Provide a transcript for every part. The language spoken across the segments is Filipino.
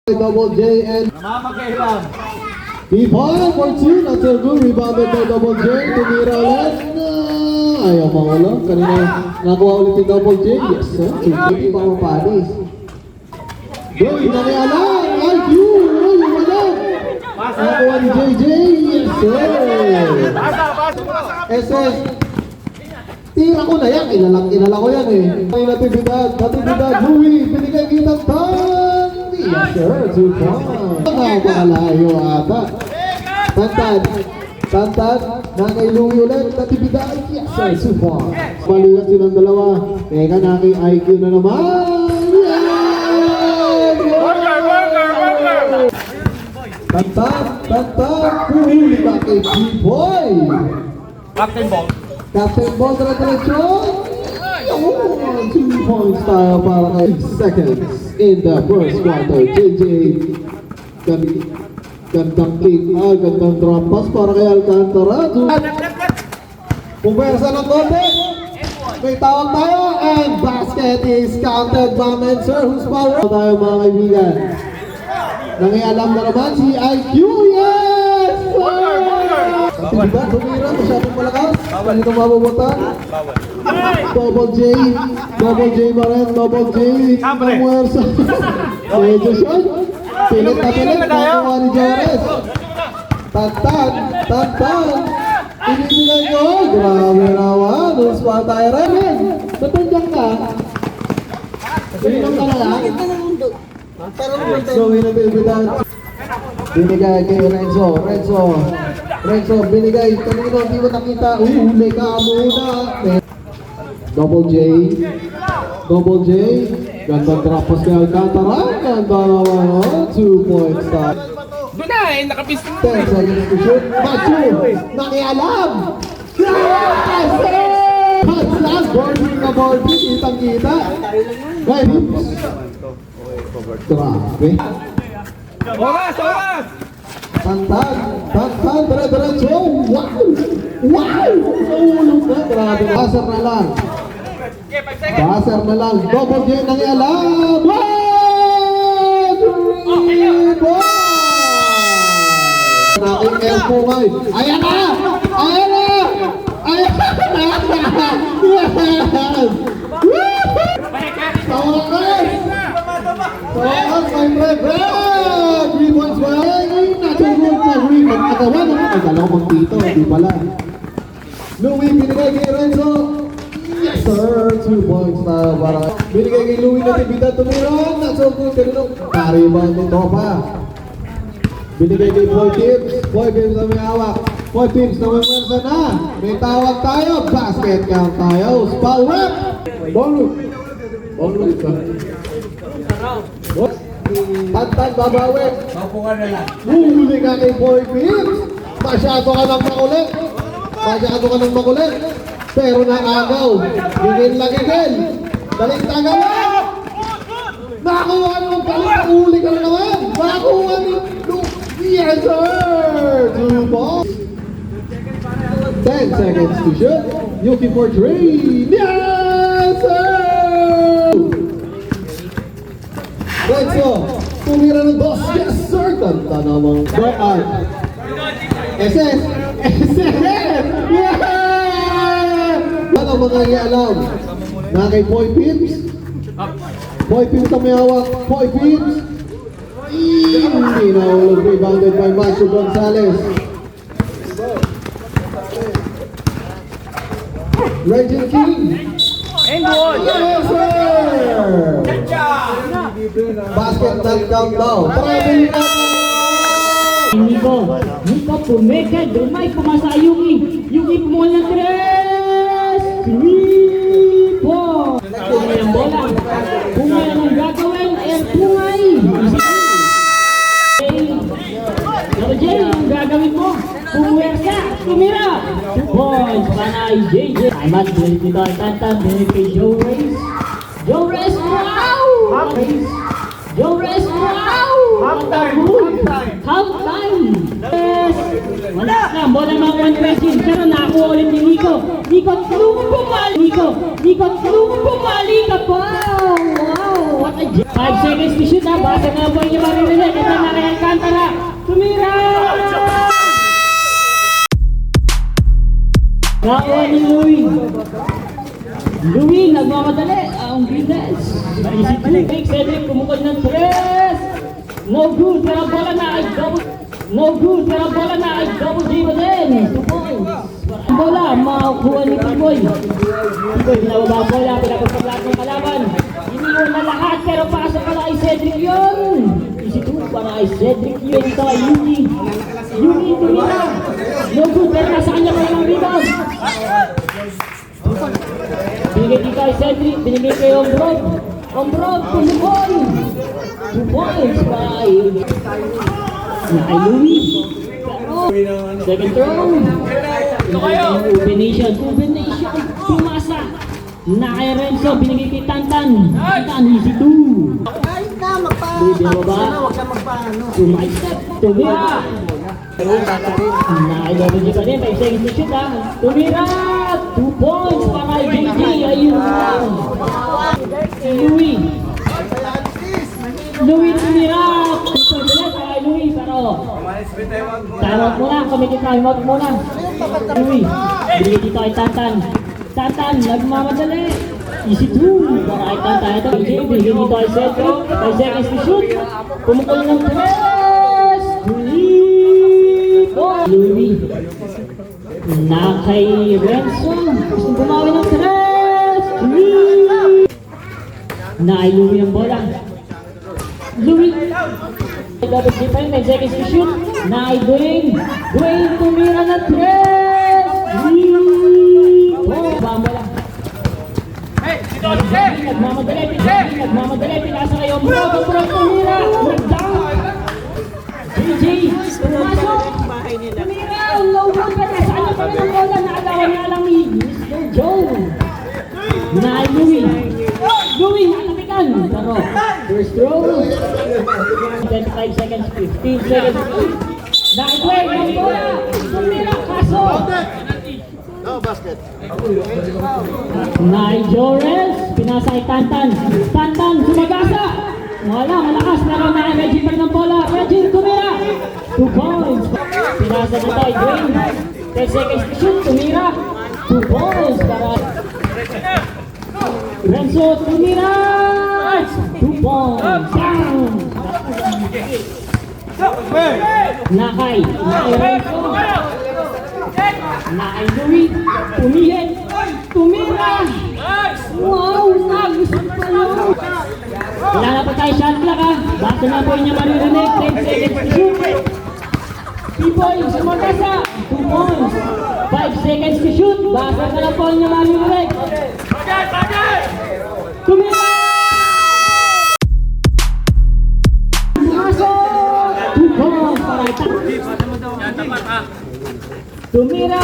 Double J and Namamagkailan. P5 for 2. Not so good. Rebounded by Double J. Tumira ulit. Ayaw mawala. Kanina nakuha ulit yung Double J. Yes, sir. Hindi pa mapanis. Doy, nangyala. IQ. Ay, wala. Nakuha ni JJ. Yes, sir. SS. Tira ko na yan. Inala ko yan eh. Ay, natibidad. Louie. Binigay kitang tan. Yes, sir. Super. Nakakalayo ata. Tantan. Nakay Louie ulit. Natibidad. Yes, sir. Super. Balikan silang dalawa. Teka, nakay IQ na naman. Tantan. Puhuli ka kay G-Boy. Captain Ball. Captain Ball, diretso. 2 points tayo para kay 6 seconds in the first quarter. JJ, gandang kick, gandang drop pass para kay Alcantara. Pumersa ng konti. May tawag tayo and basket is counted by Menser who's power. Tayo mga kaibigan. Nangialam na naman si IQ. Yes! Kasi diba, tumira, masyadong malakas. Ganito mabubutan. Double J pa rin, Double J. Namuersa. Medyo shot. Pilit na pilit, nakuha ni Jores. Tantan. Tinitigan nyo. Grabe naman. Nung spot tayo rin. Ba't nandiyan ka? Pinong ka na lang? So, inabibitan. Binigay kay Renzo, binigay. Kanino, hindi mo nakita. Huli ka muna. Double J. Gandang drop pass kay Alcantara. Ganda naman. 2 points tayo. Doon na eh, nakapising. 10 seconds to shoot. Machu! Nakialam! Yes! Pass! Boarding! Kitang-kita. Ready? Grabe. Oras! Tantan, diretso. Wow! Ulog na, grabe. Baser na lang. Double J nangialam. Naking elbow ngay. Ayan na! Yes! Tawakas, my friend! 3 points ba? Natulog na Louie. Mag-agawa na. Ay, dalawang dito. Hindi pala. Louie, binigay kay Renzo. Yes, sir. 2 points tayo para. Binigay kay Louie na tibida. Tumiron. Natulog. Karibang nito pa. Binigay kay Boy Pips na may hawak. Boy Pips na may mersa na. May tawag tayo. Basket count tayo. Spell rep. Ball ka. Tantan, babawi. Mapo ka na lang. Huli ka kay Boy Pips. Masyado ka ng makulit. Pero nakagaw. Gigil. Daling tagaw. Nakuha ng galing. Huli ka na naman. Nakuha ni Yes, sir! 2 balls. 10 seconds to shoot. Yuki for 3. Yes, sir! Renzo, tumira ng boss. Yes, sir! Kanta namang Broad. SS! Yeah! Ano mga ialam? Na kay Boy Pips? Boy Pips na may hawak. Boy Pips! Hindi na ulog, rebounded by Macho Gonzalez. Regin King. And one. Yes, sir! Basket not count daw. Travel na. Nico pumeke, dumay pumasa Yuki pumuha ng 3 points. Pumay ang bola. Pumay ang gagawin. Pumay. Double J, ang gagawin mo. Pumuwersa. Tumira. 2 points. Panay JJ. Timeout. Dito ang Tantan. Dito kay Joe Reyes. Wow! Joe Reyes, wow! Half time! Yes! Wala na, bola ng mga 1 pero nakuha ulit ni Nico. Nico, tulungan pumali ka pa! Wow! what a 5 seconds to shoot ha. Basta na po niya maririnig. Ito na kay Alcantara. Tumira! Nakuha ni Louie. Louie, nagmamadali. Ang bilis. Naisip mo, Cedric, kumukod ng 3. No good, pero ang bola na ay double. No good, pero ang bola na ay double G pa din. 2 points. Ang bola, makukuha ni Piboy. Piboy, binababa ang bola, pinapagpaglahat ng kalaban. Iniwan na lahat, pero pasok pala kay Cedric yun. Easy 2 para kay Cedric yun. Ito ay Yuki. Yuki, tumira. No good, pero nasa kanya pa yung rebound. Binigay dito kay Cedric, binigay kay Ombrog. Ombrog, tumukoy. 2 points para kay Louie. Second throw. Open Nation. Pumasa. Na kay Renzo. Binigay kay Tantan. Tantan, easy 2. Baby, baba. Tumaistep. Tumira. Na kay Double pa din. 5 seconds to shoot ha. Tumira. 2 points para kay JJ. Ayun lang. Louie. Louie tumira. Kay Louie, pero time out muna, committee time out muna. Louie, binigay dito kay Tantan. Tantan, nagmamadali. Easy 2 para kay Tantan. Ito, binigay dito kay Sergio. 5 seconds to shoot. Pumukul ng 3. 3. Louie. Na kay Renzo. Gusto bumawi ng 3. 3. Na kay Louie ang bola. Louie. Double G pa yun, 10 seconds to shoot. Na kay Dwayne. Dwayne tumira ng 3. Bambola. Nagmamadali, pinasa kayo. Bro, tumira. Nag-down. JJ, pumasok. Tumira, low one pa na. Saan na kami ng bola? Naalawan niya lang ni Mr. Joe. Na kay Louie. Louie, natapikan. Pero, first throw. 25 seconds, 15 seconds. Nakikwe, yung bola. Tumira, kaso. No basket. Nay Jores, pinasa kay Tantan. Tantan, sumagasa. Wala, malakas. Pero na Reggie pa ng bola. Reggie, tumira. 2 points. Pinasa dito kay Dwayne. 10 seconds to shoot, tumira. 2 points para Renzo, tumira. 2 points. Down. Nakay Renzo. Nakay Louie. Tumihit. Tumira. Wow, nagusot pa yun. Wala na pa tayo shot clock ha. Basta na po niya maririnig. 10 seconds to shoot. Piboy, sumagasa. 2 points. 5 seconds to shoot. Basta na lang po niya maririnig. Tumira. Tumira!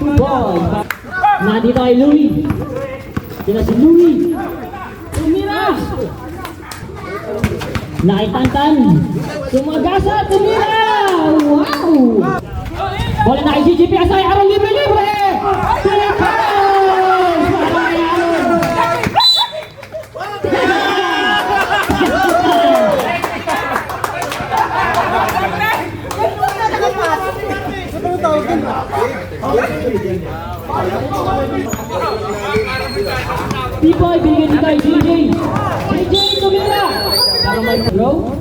2 points. Nandito kay Louie. Sino si Louie? Tumira! Naitantan. Sumagasa! Tumira! Wow! Bola na kay Gigi Piazza. Aaron libre! Piboy, binigyan dito kay JJ. JJ, tumira! Para may throw.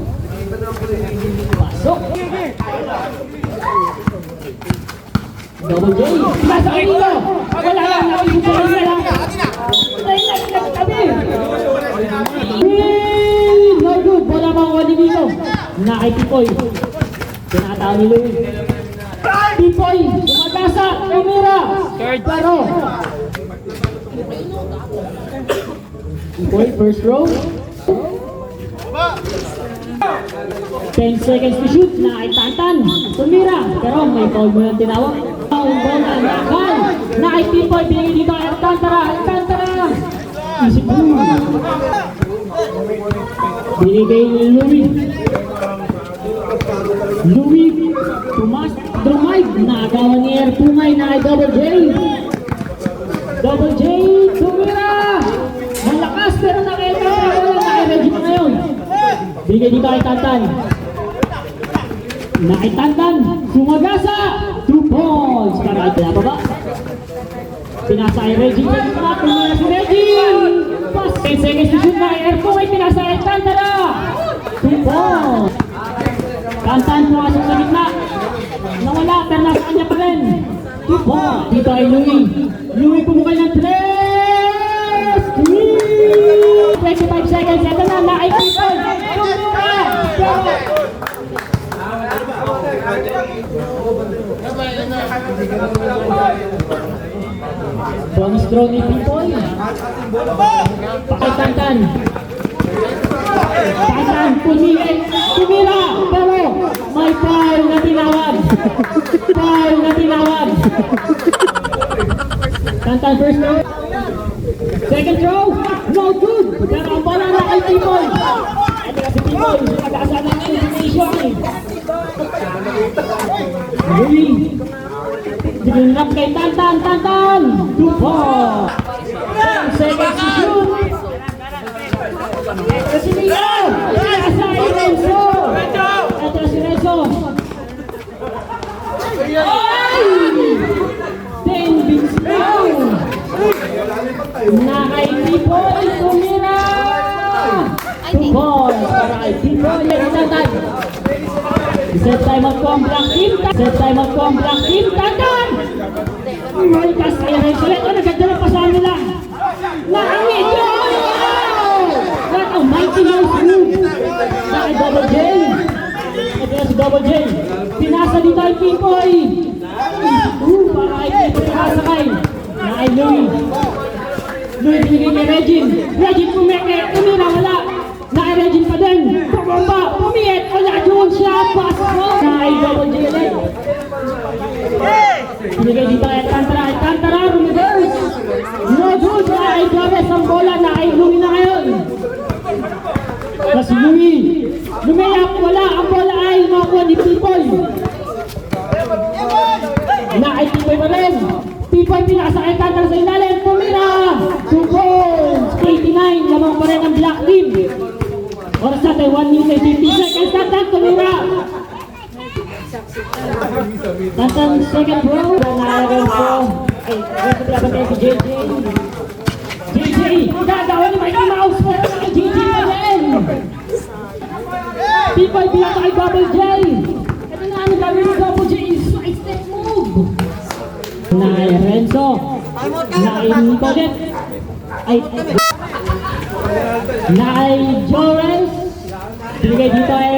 Pasok. Double J. Pinasa kayo dito. Wala lang, nakikita na lang. Tabi. No good. Bola makuha ni dito. Nakay Piboy. Pinakatawa ni Louie. Piboy, sumagasa, tumira. Pero Piboy, first row. 10 seconds to shoot. Nakay Tantan. Tumira. Pero may foul mo yung tinawag. Foul bola. Nakay. Nakay Piboy. Binigay dito kay Alcantara. Alcantara. Easy 2. Binigay ni Louie. Louie. Drive. Nagawa ni Air Pumay na kay Double J. Double J. Tumira. Malakas pero nakita. Wala na kay Bigay dito kay Tantan. Na kay Tantan. Sumagasa. 2 points. Para ay pala baba. Pinasa ay Regine. Tumira si Regine. Pass. 10 seconds to shoot na kay Erpo. Ay pinasa ay Tantara. 2 points. Tantan pumasok sa gitna. Nawala. Pero nasa kanya pa rin. 2 points. Dito ay Louie. Louie pumukay ng 25 seconds, ito na, nakikipon. Bonus throw ni Pipoy. Pakitantan. Tantan, tumira, pero may foul na tinawag. Foul na tinawag. Tantan first throw. Second throw, no good. Pero ang bola na kay Pipoy. Ito kasi Pipoy, nag-aasa ng elimination eh. Louie. Dinunrap kay Tantan, Tantan. 2 points. 10 seconds to shoot. Ito si Mio. Nag-aasa kay Renzo. Ito si Renzo. Ay! 10 beats down. Na kay Pipoy, tumira! 2 points para kay Pipoy. Tantan. Set time out ko ang black team. Set time out ko ang black team. Tantan! Maltas kay Renzo. Ito, nagdala pa sa nila. Nakangit yun! What a mighty mouse move. Na kay Double J. Ito si Double J. Pinasa dito ay Pipoy. Para kay Pipoy nakasakay. Na kay Louie. Louie binigay kay Regine. Regine tumira, wala. Na kay Regine pa din. Pumamba, pumiit, wala doon siya. Pass mo. Na kay Double J ulit. Binigay dito kay Tantara. Tantara, reverse. No good. Na kay Torres ang bola. Na kay Louie na ngayon. Kasi Louie. Lumayap, wala. Ang bola ay makuha ni Pipoy. Na kay Pipoy pa rin. Pipoy pinasa kay Tantan sa ilalim. Tumira! 2 points! 89. Lamang pa rin ang black team. Oras natin, 1 minute 50 seconds. Tantan, tumira! Tantan, second row. Nanayagan po. Ay, gusto pinaban tayo si JJ. JJ! Gagawa ni Mighty Mouse. Pero na kay JJ pa rin. Pipoy pinasa kay Double J. Ito na ano gawin ni Double J. Side step move. Na kay Renzo. Na kay Nicolet. Na kay Joel. Binigay dito ay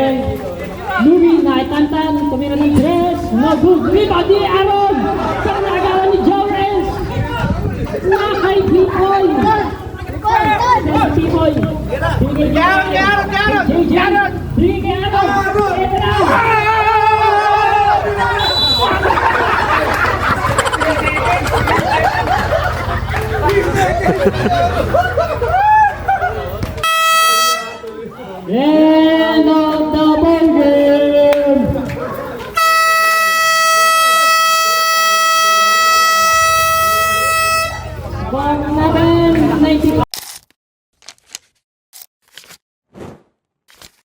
Louie. Na kay Tantan. Tumira ng dress. No good. Rebound ni Aaron. Pero nakagawa ni Joel. Na kay Pipoy. Pipoy. Binigay dito ay JJ. Binigay kay Aaron. Ito na.